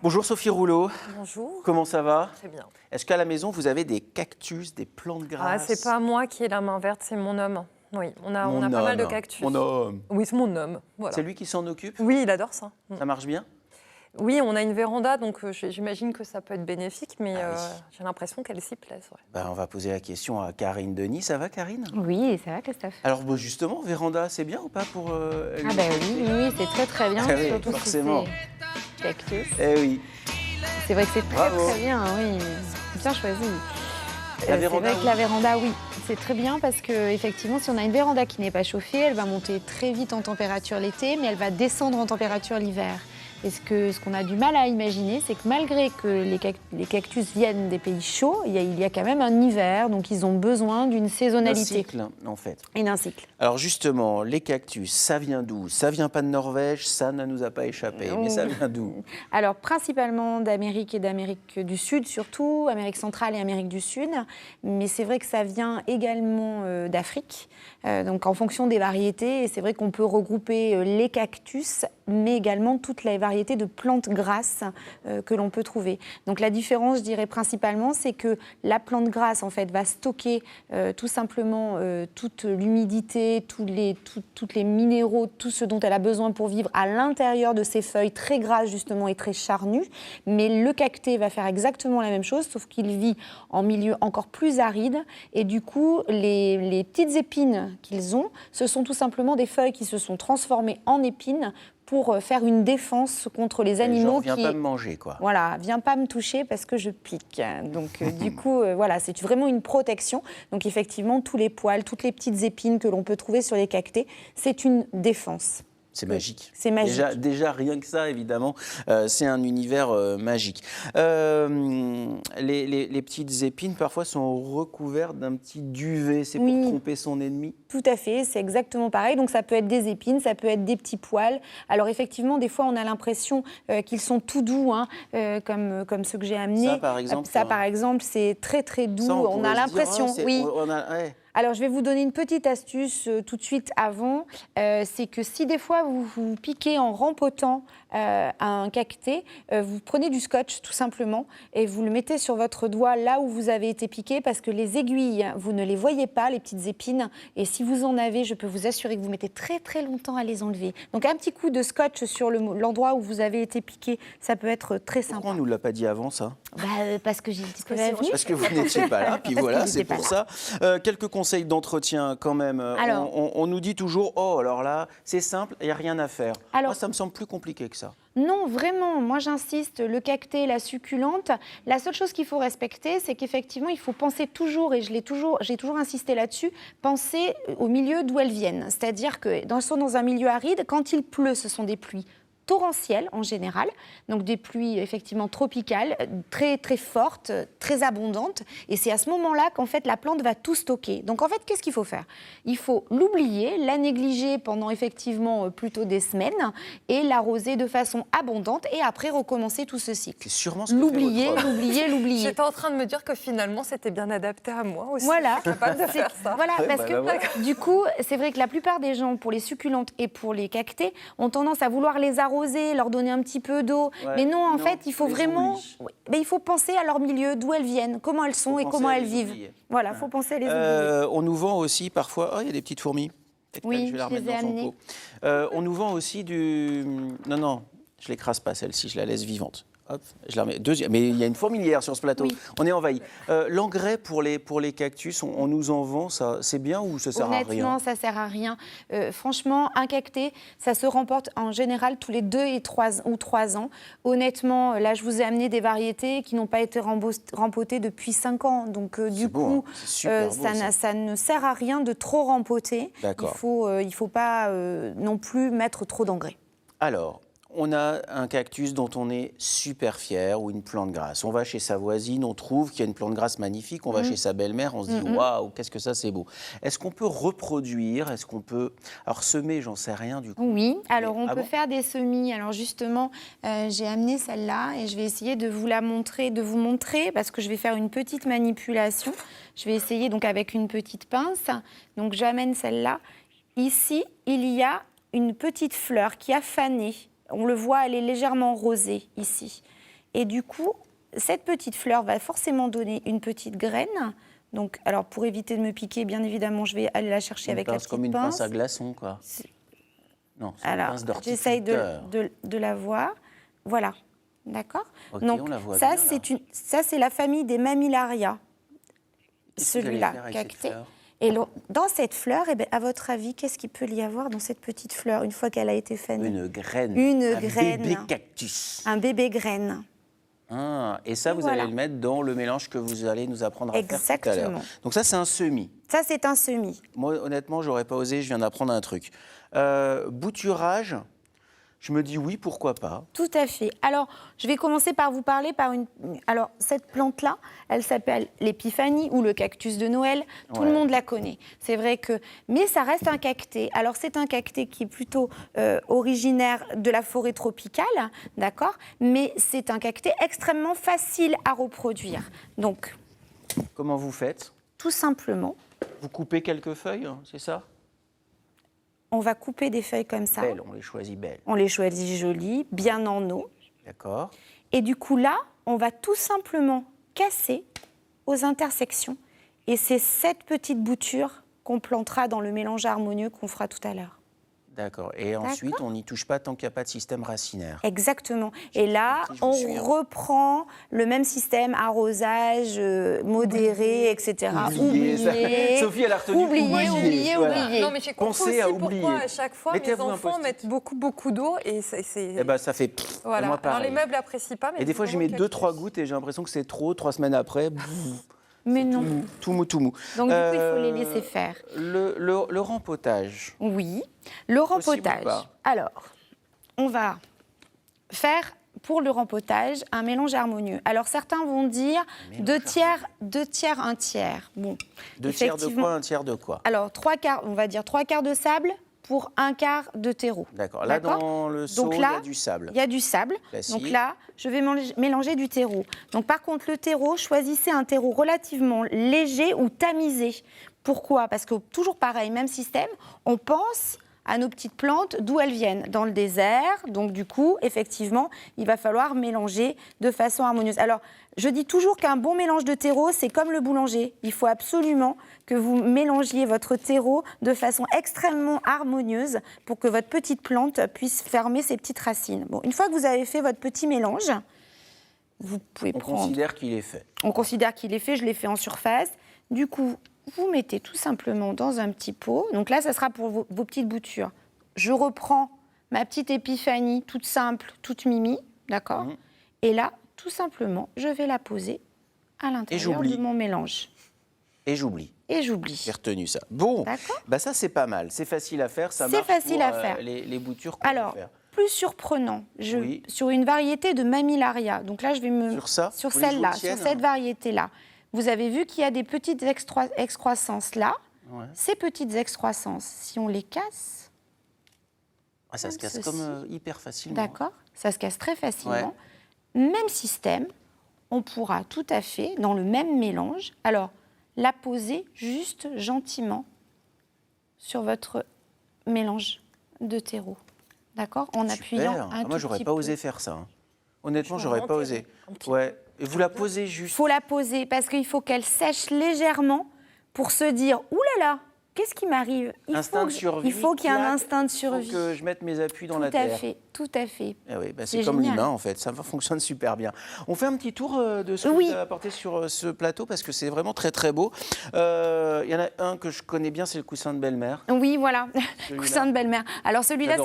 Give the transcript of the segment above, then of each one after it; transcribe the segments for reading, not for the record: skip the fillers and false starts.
Bonjour Sophie Rouleau. Bonjour. Comment ça va? Très bien. Est-ce qu'à la maison, vous avez des cactus, des plantes grasses? C'est pas moi qui ai la main verte, c'est mon homme. Oui, on a pas mal de cactus. Mon homme. Oui, c'est mon homme. Voilà. C'est lui qui s'en occupe? Oui, il adore ça. Ça marche bien? Oui, on a une véranda, donc j'imagine que ça peut être bénéfique, mais oui. j'ai l'impression qu'elle s'y plaise. Ouais. On va poser la question à Karine Denis. Ça va, Karine? Oui, ça va, Christophe. Alors justement, véranda, c'est bien ou pas pour... Ah ben oui, c'est très très bien, Ah oui, surtout forcément. si c'est cactus. Eh oui. C'est vrai que c'est très Bravo. très bien, oui. Bien choisi. La véranda, c'est vrai oui. que la véranda, oui, c'est très bien parce que effectivement, si on a une véranda qui n'est pas chauffée, elle va monter très vite en température l'été, mais elle va descendre en température l'hiver. Et ce qu'on a du mal à imaginer, c'est que malgré que les cactus viennent des pays chauds, il y a quand même un hiver, donc ils ont besoin d'une Un saisonnalité cycle, en fait. et d'un cycle. Alors justement, les cactus, ça vient d'où? Ça vient pas de Norvège, ça ne nous a pas échappé. Mais ça vient d'où? Alors, principalement d'Amérique et d'Amérique du Sud, surtout, Amérique centrale et Amérique du Sud. Mais c'est vrai que ça vient également d'Afrique, donc en fonction des variétés. Et c'est vrai qu'on peut regrouper les cactus, mais également toutes les variétés de plantes grasses que l'on peut trouver. Donc, la différence, je dirais principalement, c'est que la plante grasse, en fait, va stocker tout simplement toute l'humidité, tous les minéraux, tout ce dont elle a besoin pour vivre à l'intérieur de ses feuilles très grasses justement et très charnues. Mais le cacté va faire exactement la même chose, sauf qu'il vit en milieu encore plus aride. Et du coup, les petites épines qu'ils ont, ce sont tout simplement des feuilles qui se sont transformées en épines pour faire une défense contre les animaux Genre, viens pas me manger, quoi. Voilà, viens pas me toucher parce que je pique. Donc du coup, voilà, c'est vraiment une protection. Donc effectivement, tous les poils, toutes les petites épines que l'on peut trouver sur les cactés, c'est une défense. C'est magique. C'est magique. Déjà, rien que ça, évidemment, c'est un univers magique. Les petites épines, parfois, sont recouvertes d'un petit duvet. C'est pour Oui. tromper son ennemi. Tout à fait, c'est exactement pareil. Donc ça peut être des épines, ça peut être des petits poils. Alors effectivement, des fois, on a l'impression qu'ils sont tout doux, hein, comme ceux que j'ai amenés. Ça, par exemple, par exemple, c'est très très doux. Ça, on a pourrait se dire, l'impression, ah, oui. Ouais. Alors, je vais vous donner une petite astuce tout de suite avant. C'est que si des fois vous vous piquez en rempotant un cacté, vous prenez du scotch tout simplement et vous le mettez sur votre doigt là où vous avez été piqué parce que les aiguilles, vous ne les voyez pas, les petites épines. Et si vous en avez, je peux vous assurer que vous mettez très très longtemps à les enlever. Donc, un petit coup de scotch sur l'endroit où vous avez été piqué, ça peut être très sympa. Pourquoi on ne nous l'a pas dit avant, ça? Parce que j'étais pas venue. Parce que vous n'étiez pas là, puis Parce voilà, que c'est j'étais pour pas ça. Quelques conseils d'entretien quand même. Alors- on nous dit toujours, oh, alors là, c'est simple, il n'y a rien à faire. Alors- Moi, ça me semble plus compliqué que ça. Non, vraiment, moi j'insiste, le cacté, la succulente, la seule chose qu'il faut respecter, c'est qu'effectivement, il faut penser toujours, et j'ai toujours insisté là-dessus, penser au milieu d'où elles viennent. C'est-à-dire que dans un milieu aride, quand il pleut, ce sont des pluies torrentielles en général, donc des pluies effectivement tropicales, très très fortes, très abondantes, et c'est à ce moment-là qu'en fait la plante va tout stocker. Donc en fait, qu'est-ce qu'il faut faire? Il faut l'oublier, la négliger pendant effectivement plutôt des semaines, et l'arroser de façon abondante, et après recommencer tout ce cycle. C'est sûrement ce que fait votre homme. L'oublier. J'étais en train de me dire que finalement, c'était bien adapté à moi aussi. Voilà. Je suis capable de faire ça. Voilà, Ouais, parce bah, que bah, voilà. du coup, c'est vrai que la plupart des gens, pour les succulentes et pour les cactés, ont tendance à vouloir les arroser, leur donner un petit peu d'eau. Ouais, Mais non, en non, fait, il faut les vraiment... oublie. Oui, mais il faut penser à leur milieu, d'où elles viennent, comment elles sont Faut et penser comment à elles les vivent. oublier. Voilà, il faut penser à les oublier. On nous vend aussi parfois... Oh, il y a des petites fourmis. Tac, Oui, je vais la je les remettre ai dans son amenées. pot. On nous vend aussi du... Non, je l'écrase pas celle-ci, je la laisse vivante. Hop, je la remets. Deuxième. Mais il y a une fourmilière sur ce plateau. Oui. On est envahi. L'engrais pour les cactus, on nous en vend, ça, c'est bien ou ça sert à rien? Honnêtement, ça sert à rien. Franchement, un cacté, ça se remporte en général tous les 2 ou 3 ans. Honnêtement, là, je vous ai amené des variétés qui n'ont pas été rempotées depuis 5 ans. Donc, du beau, coup, hein. C'est super beau, ça. ça ne sert à rien de trop rempoter. D'accord. Il faut pas non plus mettre trop d'engrais. Alors, on a un cactus dont on est super fier ou une plante grasse. On va chez sa voisine, on trouve qu'il y a une plante grasse magnifique. On va chez sa belle-mère, on se dit waouh, qu'est-ce que ça, c'est beau. Est-ce qu'on peut reproduire? Est-ce qu'on peut. Alors, semer, j'en sais rien du coup. Oui, alors on Ah peut bon faire des semis. Alors justement, j'ai amené celle-là et je vais essayer de vous montrer parce que je vais faire une petite manipulation. Je vais essayer donc avec une petite pince. Donc j'amène celle-là. Ici, il y a une petite fleur qui a fané. On le voit, elle est légèrement rosée ici. Et du coup, cette petite fleur va forcément donner une petite graine. Donc, alors pour éviter de me piquer, bien évidemment, je vais aller la chercher avec la petite pince. Comme une pince à glaçons, quoi. Non, c'est une pince d'horticulteur. J'essaye de la voir. Voilà, d'accord. Ok, donc on la voit ça, bien, ça c'est la famille des Mammillaria. Celui-là, cacté. Et dans cette fleur, eh bien, à votre avis, qu'est-ce qu'il peut y avoir dans cette petite fleur une fois qu'elle a été fanée? Une graine. Un bébé cactus. Un bébé graine. Ah, et ça, vous allez le mettre dans le mélange que vous allez nous apprendre à faire tout à l'heure. Donc ça, c'est un semis. Ça, c'est un semis. Moi, honnêtement, j'aurais pas osé, je viens d'apprendre un truc. Bouturage, je me dis oui, pourquoi pas. Tout à fait. Alors, je vais commencer par vous parler par une... Alors, cette plante-là, elle s'appelle l'épiphanie ou le cactus de Noël. Tout le monde la connaît. C'est vrai que... Mais ça reste un cacté. Alors, c'est un cacté qui est plutôt originaire de la forêt tropicale, d'accord? Mais c'est un cacté extrêmement facile à reproduire. Donc... Comment vous faites? Tout simplement. Vous coupez quelques feuilles, c'est ça? On va couper des feuilles comme ça. Belles, on les choisit belles. On les choisit jolies, bien en eau. D'accord. Et du coup, là, on va tout simplement casser aux intersections. Et c'est cette petite bouture qu'on plantera dans le mélange harmonieux qu'on fera tout à l'heure. D'accord. Et ensuite, on n'y touche pas tant qu'il n'y a pas de système racinaire. Exactement. Et là, on reprend le même système, arrosage, modéré, etc. Oubliez. Sophie, elle a retenu. Oubliez. Non, mais j'ai compris aussi pourquoi à chaque fois mes enfants mettent beaucoup d'eau et c'est... Eh ben, ça fait... Voilà. Moi, alors les meubles apprécient pas. Mais et des fois, j'y mets 2-3 gouttes et j'ai l'impression que c'est trop. 3 semaines après... Mais non. Tout mou. Donc, du coup, il faut les laisser faire. Le rempotage. Oui, le rempotage. Alors, on va faire, pour le rempotage, un mélange harmonieux. Alors, certains vont dire 2 tiers, 1 tiers. Bon, 2 tiers de quoi, 1 tiers de quoi? Alors, 3 quarts, on va dire 3 quarts de sable pour 1 quart de terreau. D'accord. Là, dans le seau, il y a du sable. Il y a du sable. Classique. Donc là, je vais mélanger du terreau. Donc par contre, le terreau, choisissez un terreau relativement léger ou tamisé. Pourquoi? Parce que toujours pareil, même système, on pense à nos petites plantes, d'où elles viennent, dans le désert. Donc du coup, effectivement, il va falloir mélanger de façon harmonieuse. Alors, je dis toujours qu'un bon mélange de terreau, c'est comme le boulanger. Il faut absolument que vous mélangiez votre terreau de façon extrêmement harmonieuse pour que votre petite plante puisse fermer ses petites racines. Bon, une fois que vous avez fait votre petit mélange, vous pouvez prendre... On considère qu'il est fait. On considère qu'il est fait, je l'ai fait en surface. Du coup, vous mettez tout simplement dans un petit pot. Donc là, ça sera pour vos petites boutures. Je reprends ma petite épiphanie toute simple, toute mimi, d'accord? Et là, tout simplement, je vais la poser à l'intérieur de mon mélange. Et j'oublie. J'ai retenu ça. Bon, bah ça c'est pas mal, c'est facile à faire, ça marche facile pour à faire. Les boutures qu'on Alors, peut faire. Plus surprenant, sur une variété de Mammillaria. Donc là, je vais me... Sur celle-là, sur cette variété-là. Vous avez vu qu'il y a des petites excroissances là. Ouais. Ces petites excroissances, si on les casse... Ah, ça se casse comme hyper facilement. D'accord, ça se casse très facilement. Ouais. Même système, on pourra tout à fait, dans le même mélange, alors la poser juste gentiment sur votre mélange de terreau. D'accord? En appuyant un tout petit peu. Moi, j'aurais pas osé faire ça. Hein. Honnêtement, j'aurais pas osé. Ouais. Et vous la posez juste. Il faut la poser parce qu'il faut qu'elle sèche légèrement pour se dire « Ouh là là, qu'est-ce qui m'arrive ?» Il faut qu'il y ait un instinct de survie. Il faut que je mette mes appuis dans la terre. Tout à fait. Eh oui, bah c'est comme l'humain, en fait. Ça fonctionne super bien. On fait un petit tour de ce que vous avez apporté sur ce plateau parce que c'est vraiment très, très beau. Il y en a un que je connais bien, c'est le coussin de belle-mère. Oui, voilà. Coussin de belle-mère. Alors, celui-là,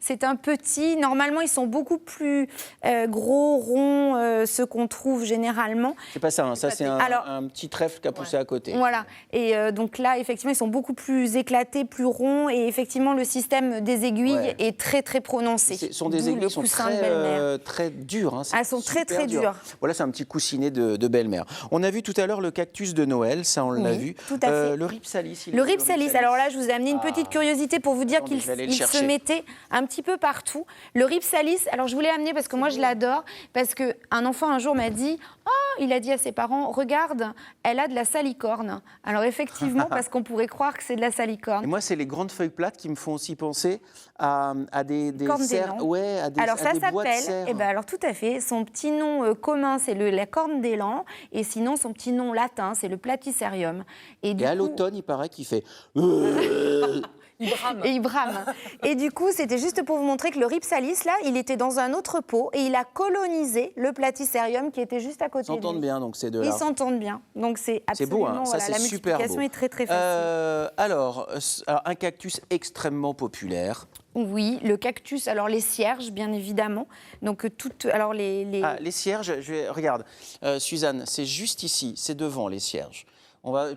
c'est un petit. Normalement, ils sont beaucoup plus gros, ronds, ceux qu'on trouve généralement. C'est pas ça, hein. Ça, c'est un petit trèfle qui a poussé à côté. Voilà. Et donc là, effectivement, ils sont beaucoup plus éclatés, plus ronds. Et effectivement, le système des aiguilles est très, très prononcé. Ce sont des aiguilles qui sont très dures. Hein. Elles sont très, très dures. Voilà, c'est un petit coussinet de belle-mère. On a vu tout à l'heure le cactus de Noël, ça on l'a vu. Tout à fait. Le rhipsalis. Le rhipsalis, alors là, je vous ai amené une petite curiosité pour vous dire qu'il se mettait un petit peu partout. Le rhipsalis, alors je voulais l'amener parce que moi je l'adore, parce qu'un enfant un jour m'a dit « Oh, il a dit à ses parents, regarde, elle a de la salicorne. Alors effectivement, parce qu'on pourrait croire que c'est de la salicorne. Et moi, c'est les grandes feuilles plates qui me font aussi penser à des serres. Ouais, à des, alors ça bois de serre. alors tout à fait. Son petit nom commun, c'est la corne d'élan, et sinon son petit nom latin, c'est le platycerium. Et à l'automne, il paraît qu'il fait. Il brame. Et du coup, c'était juste pour vous montrer que le Rhipsalis, là, il était dans un autre pot et il a colonisé le platycerium qui était juste à côté de lui. Ils s'entendent bien, donc ces deux-là. Ils s'entendent bien. Donc c'est absolument... C'est beau, hein. Ça, c'est la super beau. multiplication est très, très facile. Alors, un cactus extrêmement populaire. Oui, le cactus, alors les cierges, bien évidemment. Donc, alors les... Ah, les cierges, regarde, Suzanne, c'est juste ici, c'est devant les cierges.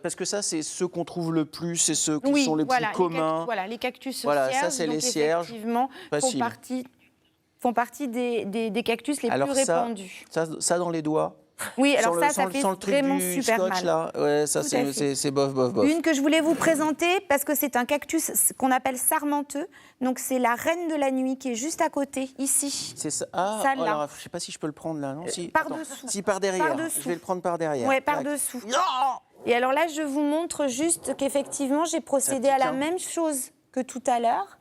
Parce que ça, c'est ceux qu'on trouve le plus, c'est ceux qui sont les plus communs. Les cactus voilà, cierges, ça, c'est les cierges. Effectivement, font partie des cactus les plus répandus. Ça, dans les doigts. Oui, alors ça fait vraiment super scotch, mal. Là. Ouais, ça, c'est bof, bof, bof. Une que je voulais vous présenter, parce que c'est un cactus qu'on appelle sarmenteux. Donc, c'est la reine de la nuit qui est juste à côté, ici. C'est ça. Ah, alors, je ne sais pas si je peux le prendre là, non par-dessous. Si, par derrière. Par-dessous. Je vais le prendre par derrière. Oui, par-dessous. Et alors là, je vous montre juste qu'effectivement, j'ai procédé à la même chose que tout à l'heure.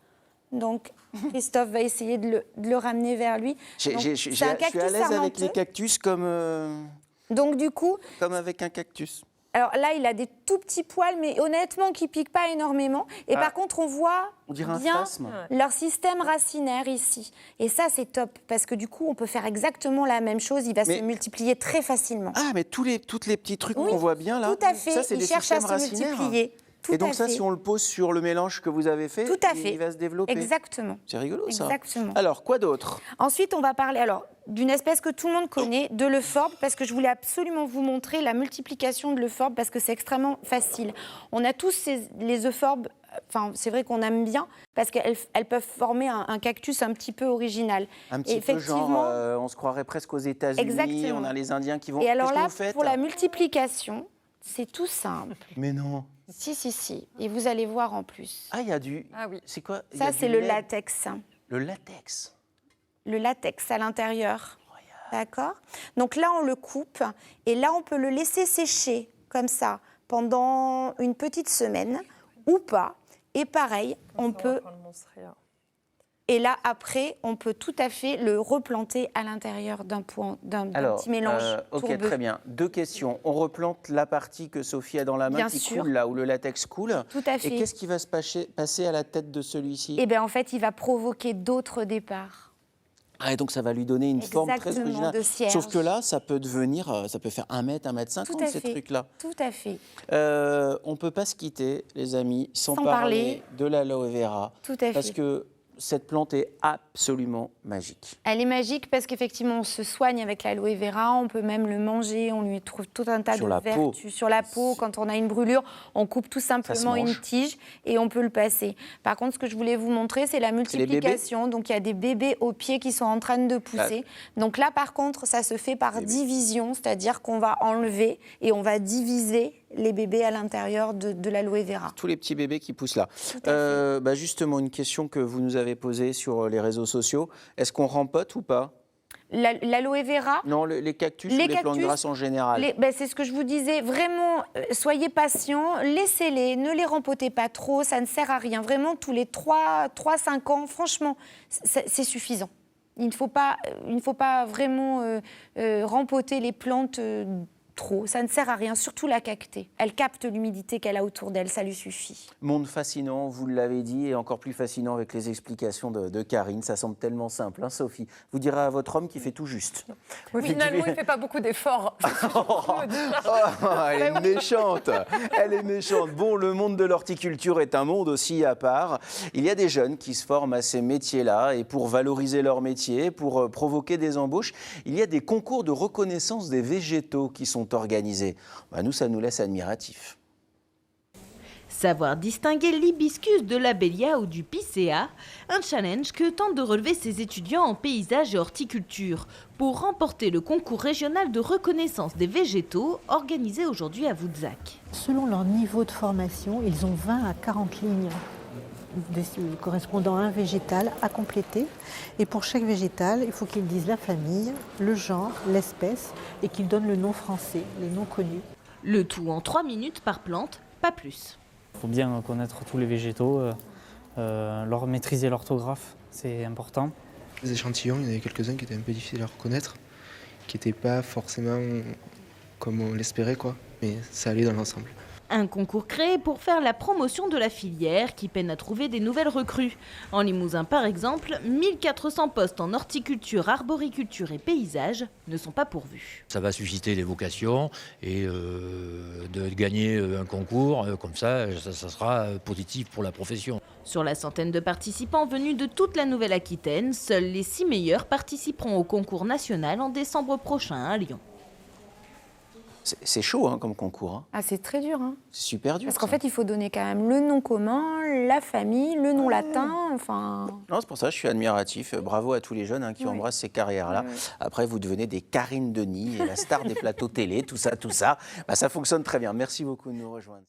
Donc, Christophe va essayer de le ramener vers lui. Je suis à l'aise avec les cactus comme... Donc, du coup... Comme avec un cactus. Alors là, il a des tout petits poils, mais honnêtement, qui ne piquent pas énormément. Et par contre, on voit bien leur système racinaire ici. Et ça, c'est top, parce que du coup, on peut faire exactement la même chose. Il va se multiplier très facilement. Ah, mais tous les petits trucs qu'on voit bien là, tout à fait. Ça, c'est des systèmes racinaires. Multiplier. Et donc ça, si on le pose sur le mélange que vous avez fait, il va se développer. Exactement. C'est rigolo, ça. Exactement. Alors, quoi d'autre? Ensuite, on va parler d'une espèce que tout le monde connaît, de l'euphorbe, parce que je voulais absolument vous montrer la multiplication de l'euphorbe, parce que c'est extrêmement facile. On a tous les euphorbes, c'est vrai qu'on aime bien, parce qu'elles peuvent former un cactus un petit peu original. Un petit peu genre, on se croirait presque aux États-Unis. Exactement. On a les Indiens qui vont... Et alors là, pour la multiplication, c'est tout simple. Mais non. Si. Et vous allez voir en plus. Ah, il y a du... Ah oui. C'est quoi? Ça, c'est le latex. Le latex? Le latex à l'intérieur. D'accord? Donc là, on le coupe. Et là, on peut le laisser sécher, comme ça, pendant une petite semaine, ou pas. Et pareil, on peut... Et là, après, on peut tout à fait le replanter à l'intérieur d'un petit mélange tourbeux. Ok, très bien. 2 questions. On replante la partie que Sophie a dans la main coule, là où le latex coule. Tout à fait. Et qu'est-ce qui va se passer à la tête de celui-ci? Eh bien, en fait, il va provoquer d'autres départs. Ah, et donc ça va lui donner une forme très originale. De cierge. Sauf que là, ça peut faire 1 mètre, 1,50 m, ces trucs-là. Tout à fait. On ne peut pas se quitter, les amis, sans parler de l'aloe vera. Tout à fait. Parce que cette plante est absolument magique. Elle est magique parce qu'effectivement, on se soigne avec l'aloe vera, on peut même le manger, on lui trouve tout un tas de vertus sur la peau. Quand on a une brûlure, on coupe tout simplement une tige et on peut le passer. Par contre, ce que je voulais vous montrer, c'est la multiplication. Donc, il y a des bébés aux pieds qui sont en train de pousser. Donc là, par contre, ça se fait par division, c'est-à-dire qu'on va enlever et on va diviser les bébés à l'intérieur de l'aloe vera. Tous les petits bébés qui poussent là. Justement, une question que vous nous avez posée sur les réseaux sociaux. Est-ce qu'on rempote ou pas? L'aloe vera? Non, les cactus ou les plantes grasses en général. C'est ce que je vous disais. Vraiment, soyez patients, laissez-les, ne les rempotez pas trop, ça ne sert à rien. Vraiment, tous les 3-5 ans, franchement, c'est suffisant. Il ne faut pas vraiment rempoter les plantes trop, ça ne sert à rien, surtout la cactée. Elle capte l'humidité qu'elle a autour d'elle, ça lui suffit. Monde fascinant, vous l'avez dit, et encore plus fascinant avec les explications de Karine. Ça semble tellement simple, hein, Sophie? Vous direz à votre homme qu'il fait tout juste. Oui, finalement, il ne fait pas beaucoup d'efforts. Elle est méchante. Elle est méchante. Bon, le monde de l'horticulture est un monde aussi à part. Il y a des jeunes qui se forment à ces métiers-là, et pour valoriser leur métier, pour provoquer des embauches, il y a des concours de reconnaissance des végétaux qui sont organisés. Nous, ça nous laisse admiratifs. Savoir distinguer l'hibiscus de l'abélia ou du picea, un challenge que tentent de relever ces étudiants en paysage et horticulture pour remporter le concours régional de reconnaissance des végétaux organisé aujourd'hui à Woodzac. Selon leur niveau de formation, ils ont 20 à 40 lignes correspondant à un végétal à compléter. Et pour chaque végétal, il faut qu'ils disent la famille, le genre, l'espèce et qu'ils donnent le nom français, les noms connus. Le tout en 3 minutes par plante, pas plus. Il faut bien connaître tous les végétaux, leur maîtriser l'orthographe, c'est important. Les échantillons, il y en avait quelques-uns qui étaient un peu difficiles à reconnaître, qui n'étaient pas forcément comme on l'espérait, quoi, mais ça allait dans l'ensemble. Un concours créé pour faire la promotion de la filière qui peine à trouver des nouvelles recrues. En Limousin par exemple, 1400 postes en horticulture, arboriculture et paysage ne sont pas pourvus. Ça va susciter des vocations et de gagner un concours, comme ça sera positif pour la profession. Sur la centaine de participants venus de toute la Nouvelle-Aquitaine, seuls les 6 meilleurs participeront au concours national en décembre prochain à Lyon. C'est chaud comme concours. Hein. Ah, c'est très dur. Hein. C'est super dur. Parce qu'en fait, il faut donner quand même le nom commun, la famille, le nom latin. Enfin... Non, c'est pour ça que je suis admiratif. Bravo à tous les jeunes qui embrassent ces carrières-là. Après, vous devenez des Karine Denis, la star des plateaux télé, tout ça. Ça fonctionne très bien. Merci beaucoup de nous rejoindre.